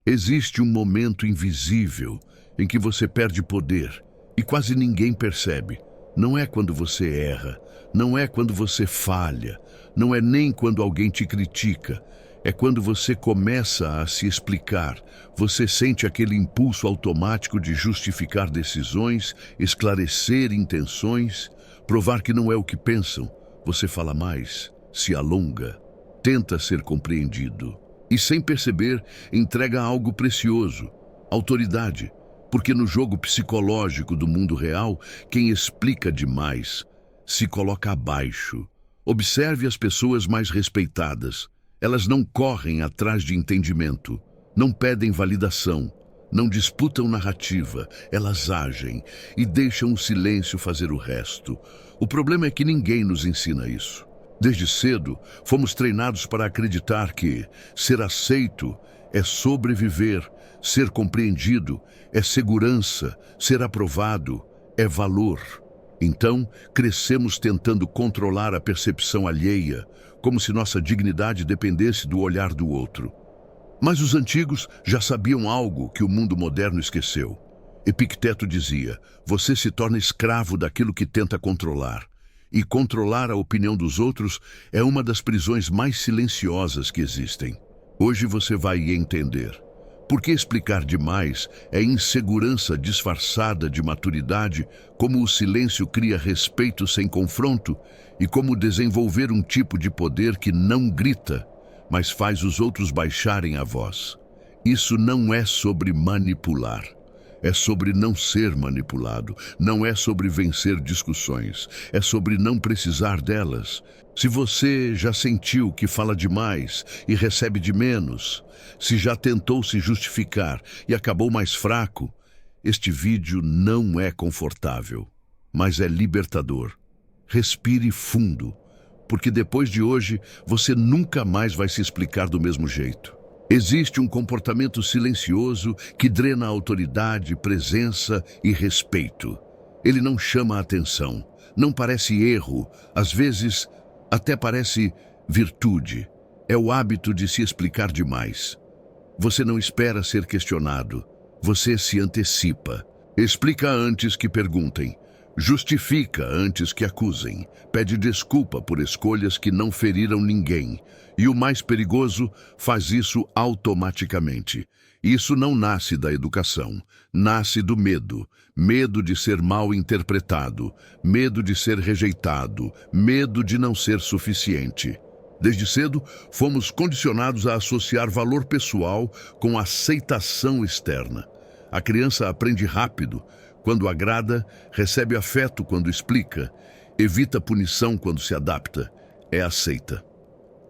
Existe um momento invisível em que você perde poder e quase ninguém percebe. Não é quando você erra, não é quando você falha, não é nem quando alguém te critica. É quando você começa a se explicar. Você sente aquele impulso automático de justificar decisões, esclarecer intenções, provar que não é o que pensam. Você fala mais, se alonga, tenta ser compreendido. E sem perceber, entrega algo precioso, autoridade. Porque no jogo psicológico do mundo real, quem explica demais se coloca abaixo. Observe as pessoas mais respeitadas. Elas não correm atrás de entendimento, não pedem validação, não disputam narrativa, elas agem e deixam o silêncio fazer o resto. O problema é que ninguém nos ensina isso. Desde cedo, fomos treinados para acreditar que ser aceito é sobreviver, ser compreendido é segurança, ser aprovado é valor. Então, crescemos tentando controlar a percepção alheia, como se nossa dignidade dependesse do olhar do outro. Mas os antigos já sabiam algo que o mundo moderno esqueceu. Epicteto dizia: você se torna escravo daquilo que tenta controlar. E controlar a opinião dos outros é uma das prisões mais silenciosas que existem. Hoje você vai entender. Porque explicar demais é insegurança disfarçada de maturidade, como o silêncio cria respeito sem confronto e como desenvolver um tipo de poder que não grita, mas faz os outros baixarem a voz. Isso não é sobre manipular. É sobre não ser manipulado, não é sobre vencer discussões, é sobre não precisar delas. Se você já sentiu que fala demais e recebe de menos, se já tentou se justificar e acabou mais fraco, este vídeo não é confortável, mas é libertador. Respire fundo, porque depois de hoje você nunca mais vai se explicar do mesmo jeito. Existe um comportamento silencioso que drena a autoridade, presença e respeito. Ele não chama a atenção, não parece erro, às vezes até parece virtude. É o hábito de se explicar demais. Você não espera ser questionado, você se antecipa. Explica antes que perguntem. Justifica antes que acusem, pede desculpa por escolhas que não feriram ninguém. E o mais perigoso, faz isso automaticamente. Isso não nasce da educação, nasce do medo. Medo de ser mal interpretado, medo de ser rejeitado, medo de não ser suficiente. Desde cedo, fomos condicionados a associar valor pessoal com aceitação externa. A criança aprende rápido. Quando agrada, recebe afeto quando explica, evita punição quando se adapta, é aceita.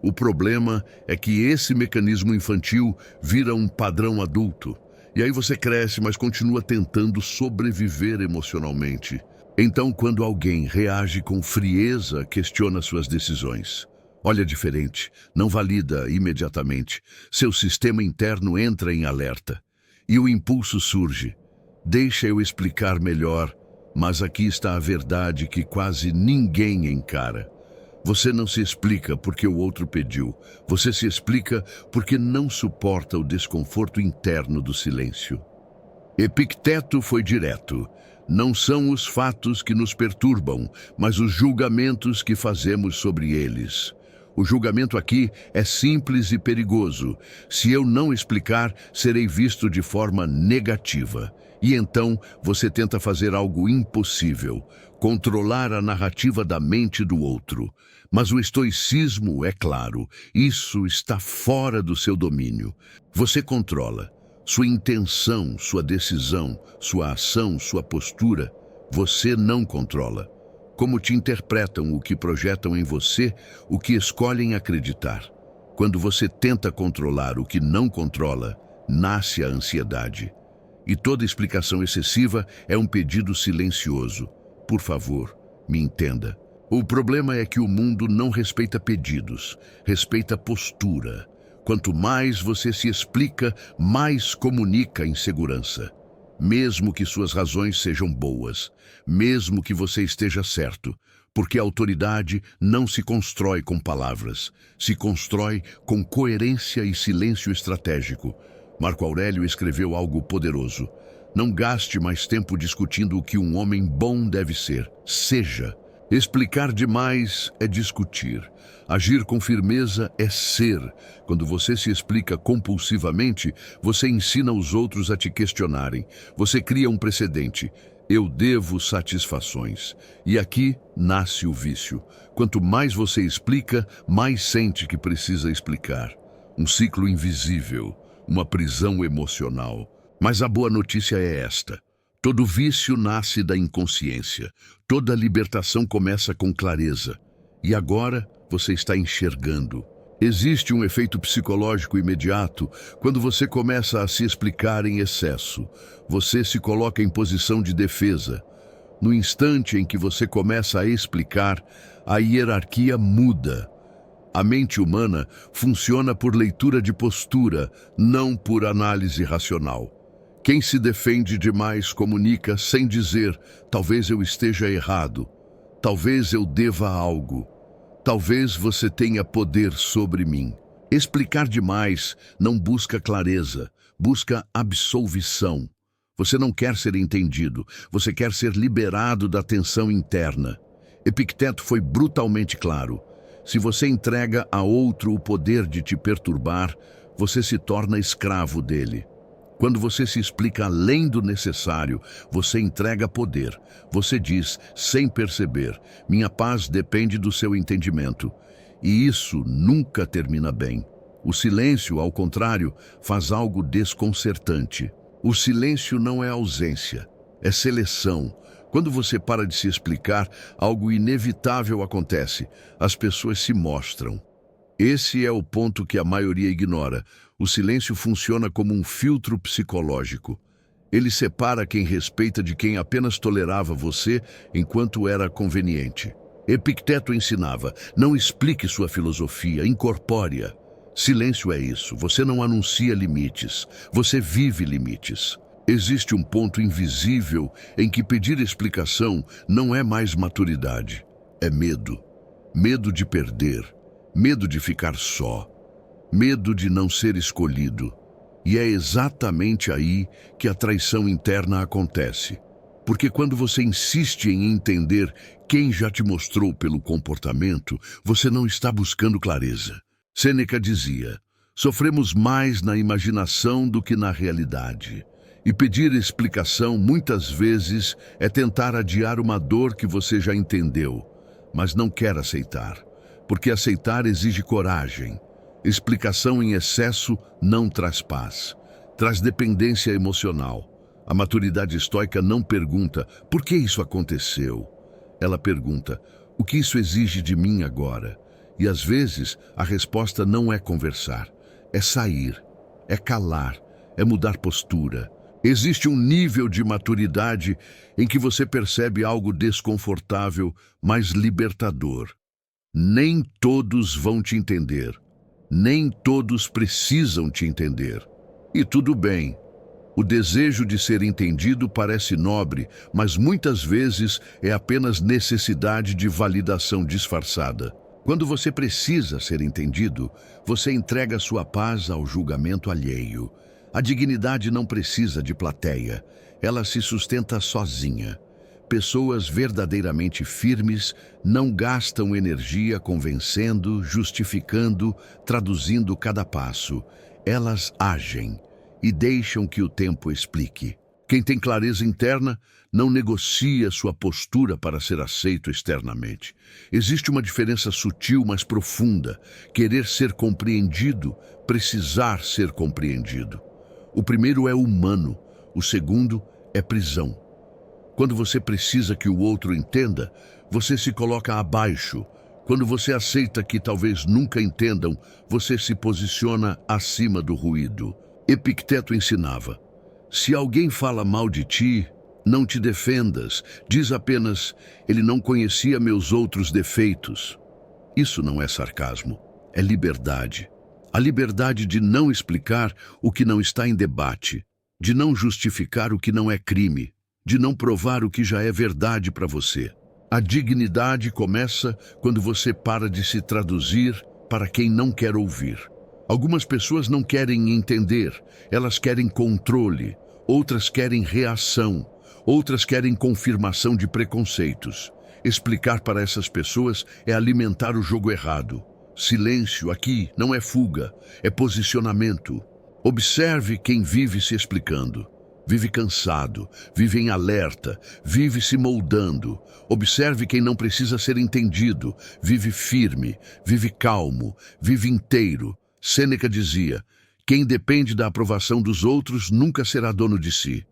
O problema é que esse mecanismo infantil vira um padrão adulto. E aí você cresce, mas continua tentando sobreviver emocionalmente. Então, quando alguém reage com frieza, questiona suas decisões. Olha diferente, não valida imediatamente. Seu sistema interno entra em alerta. E o impulso surge. Deixa eu explicar melhor, mas aqui está a verdade que quase ninguém encara. Você não se explica porque o outro pediu. Você se explica porque não suporta o desconforto interno do silêncio. Epicteto foi direto. Não são os fatos que nos perturbam, mas os julgamentos que fazemos sobre eles. O julgamento aqui é simples e perigoso. Se eu não explicar, serei visto de forma negativa. E então você tenta fazer algo impossível, controlar a narrativa da mente do outro. Mas o estoicismo é claro, isso está fora do seu domínio. Você controla sua intenção, sua decisão, sua ação, sua postura. Você não controla. Como te interpretam, o que projetam em você, o que escolhem acreditar. Quando você tenta controlar o que não controla, nasce a ansiedade. E toda explicação excessiva é um pedido silencioso. Por favor, me entenda. O problema é que o mundo não respeita pedidos, respeita postura. Quanto mais você se explica, mais comunica insegurança. Mesmo que suas razões sejam boas, mesmo que você esteja certo, porque a autoridade não se constrói com palavras, se constrói com coerência e silêncio estratégico. Marco Aurélio escreveu algo poderoso. Não gaste mais tempo discutindo o que um homem bom deve ser. Seja. Explicar demais é discutir. Agir com firmeza é ser. Quando você se explica compulsivamente, você ensina os outros a te questionarem. Você cria um precedente. Eu devo satisfações. E aqui nasce o vício. Quanto mais você explica, mais sente que precisa explicar. Um ciclo invisível, uma prisão emocional. Mas a boa notícia é esta. Todo vício nasce da inconsciência. Toda libertação começa com clareza. E agora você está enxergando. Existe um efeito psicológico imediato quando você começa a se explicar em excesso. Você se coloca em posição de defesa. No instante em que você começa a explicar, a hierarquia muda. A mente humana funciona por leitura de postura, não por análise racional. Quem se defende demais comunica sem dizer, talvez eu esteja errado, talvez eu deva algo, talvez você tenha poder sobre mim. Explicar demais não busca clareza, busca absolvição. Você não quer ser entendido, você quer ser liberado da tensão interna. Epicteto foi brutalmente claro. Se você entrega a outro o poder de te perturbar, você se torna escravo dele. Quando você se explica além do necessário, você entrega poder. Você diz, sem perceber, minha paz depende do seu entendimento. E isso nunca termina bem. O silêncio, ao contrário, faz algo desconcertante. O silêncio não é ausência, é seleção. Quando você para de se explicar, algo inevitável acontece. As pessoas se mostram. Esse é o ponto que a maioria ignora. O silêncio funciona como um filtro psicológico. Ele separa quem respeita de quem apenas tolerava você enquanto era conveniente. Epicteto ensinava, não explique sua filosofia, incorpore-a. Silêncio é isso, você não anuncia limites, você vive limites. Existe um ponto invisível em que pedir explicação não é mais maturidade, é medo. Medo de perder, medo de ficar só, medo de não ser escolhido. E é exatamente aí que a traição interna acontece. Porque quando você insiste em entender quem já te mostrou pelo comportamento, você não está buscando clareza. Sêneca dizia, sofremos mais na imaginação do que na realidade. E pedir explicação, muitas vezes, é tentar adiar uma dor que você já entendeu, mas não quer aceitar. Porque aceitar exige coragem. Explicação em excesso não traz paz, traz dependência emocional. A maturidade estoica não pergunta, por que isso aconteceu? Ela pergunta, o que isso exige de mim agora? E às vezes a resposta não é conversar, é sair, é calar, é mudar postura. Existe um nível de maturidade em que você percebe algo desconfortável, mas libertador. Nem todos vão te entender. Nem todos precisam te entender. E tudo bem. O desejo de ser entendido parece nobre, mas muitas vezes é apenas necessidade de validação disfarçada. Quando você precisa ser entendido, você entrega sua paz ao julgamento alheio. A dignidade não precisa de plateia, ela se sustenta sozinha. Pessoas verdadeiramente firmes não gastam energia convencendo, justificando, traduzindo cada passo. Elas agem e deixam que o tempo explique. Quem tem clareza interna não negocia sua postura para ser aceito externamente. Existe uma diferença sutil, mas profunda. Querer ser compreendido, precisar ser compreendido. O primeiro é humano, o segundo é prisão. Quando você precisa que o outro entenda, você se coloca abaixo. Quando você aceita que talvez nunca entendam, você se posiciona acima do ruído. Epicteto ensinava, se alguém fala mal de ti, não te defendas, diz apenas, ele não conhecia meus outros defeitos. Isso não é sarcasmo, é liberdade. A liberdade de não explicar o que não está em debate, de não justificar o que não é crime, de não provar o que já é verdade para você. A dignidade começa quando você para de se traduzir para quem não quer ouvir. Algumas pessoas não querem entender, elas querem controle, outras querem reação, outras querem confirmação de preconceitos. Explicar para essas pessoas é alimentar o jogo errado. Silêncio aqui não é fuga, é posicionamento. Observe quem vive se explicando. Vive cansado, vive em alerta, vive se moldando. Observe quem não precisa ser entendido, vive firme, vive calmo, vive inteiro. Sêneca dizia: quem depende da aprovação dos outros nunca será dono de si.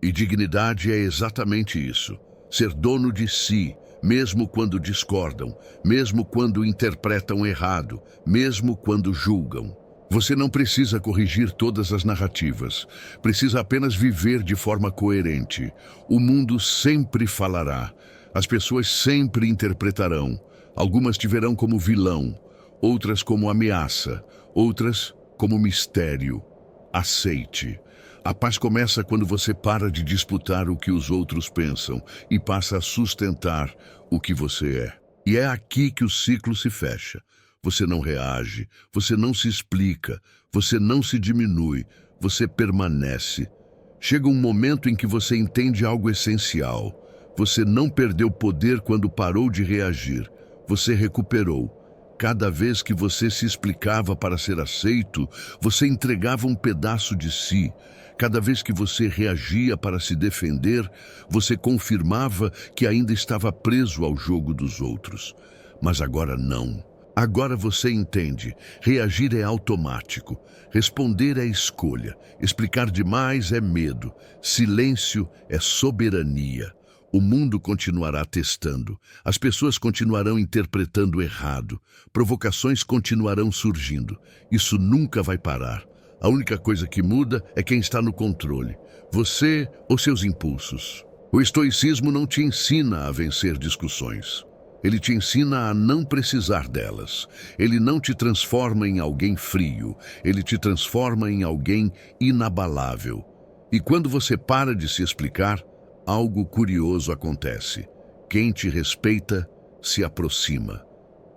E dignidade é exatamente isso. Ser dono de si, mesmo quando discordam, mesmo quando interpretam errado, mesmo quando julgam. Você não precisa corrigir todas as narrativas. Precisa apenas viver de forma coerente. O mundo sempre falará. As pessoas sempre interpretarão. Algumas te verão como vilão, outras como ameaça, outras como mistério. Aceite. A paz começa quando você para de disputar o que os outros pensam e passa a sustentar o que você é. E é aqui que o ciclo se fecha. Você não reage, você não se explica, você não se diminui, você permanece. Chega um momento em que você entende algo essencial. Você não perdeu poder quando parou de reagir. Você recuperou. Cada vez que você se explicava para ser aceito, você entregava um pedaço de si. Cada vez que você reagia para se defender, você confirmava que ainda estava preso ao jogo dos outros. Mas agora não. Agora você entende. Reagir é automático. Responder é escolha. Explicar demais é medo. Silêncio é soberania. O mundo continuará testando. As pessoas continuarão interpretando errado. Provocações continuarão surgindo. Isso nunca vai parar. A única coisa que muda é quem está no controle. Você ou seus impulsos. O estoicismo não te ensina a vencer discussões. Ele te ensina a não precisar delas. Ele não te transforma em alguém frio. Ele te transforma em alguém inabalável. E quando você para de se explicar, algo curioso acontece. Quem te respeita se aproxima.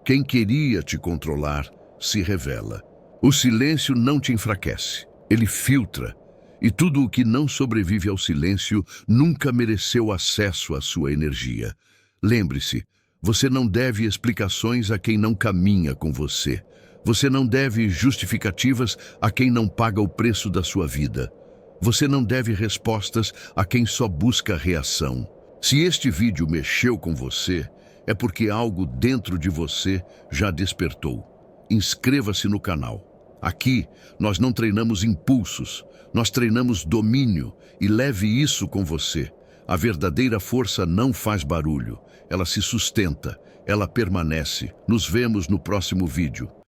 Quem queria te controlar se revela. O silêncio não te enfraquece. Ele filtra. E tudo o que não sobrevive ao silêncio nunca mereceu acesso à sua energia. Lembre-se, você não deve explicações a quem não caminha com você. Você não deve justificativas a quem não paga o preço da sua vida. Você não deve respostas a quem só busca reação. Se este vídeo mexeu com você, é porque algo dentro de você já despertou. Inscreva-se no canal. Aqui, nós não treinamos impulsos, nós treinamos domínio e leve isso com você. A verdadeira força não faz barulho, ela se sustenta, ela permanece. Nos vemos no próximo vídeo.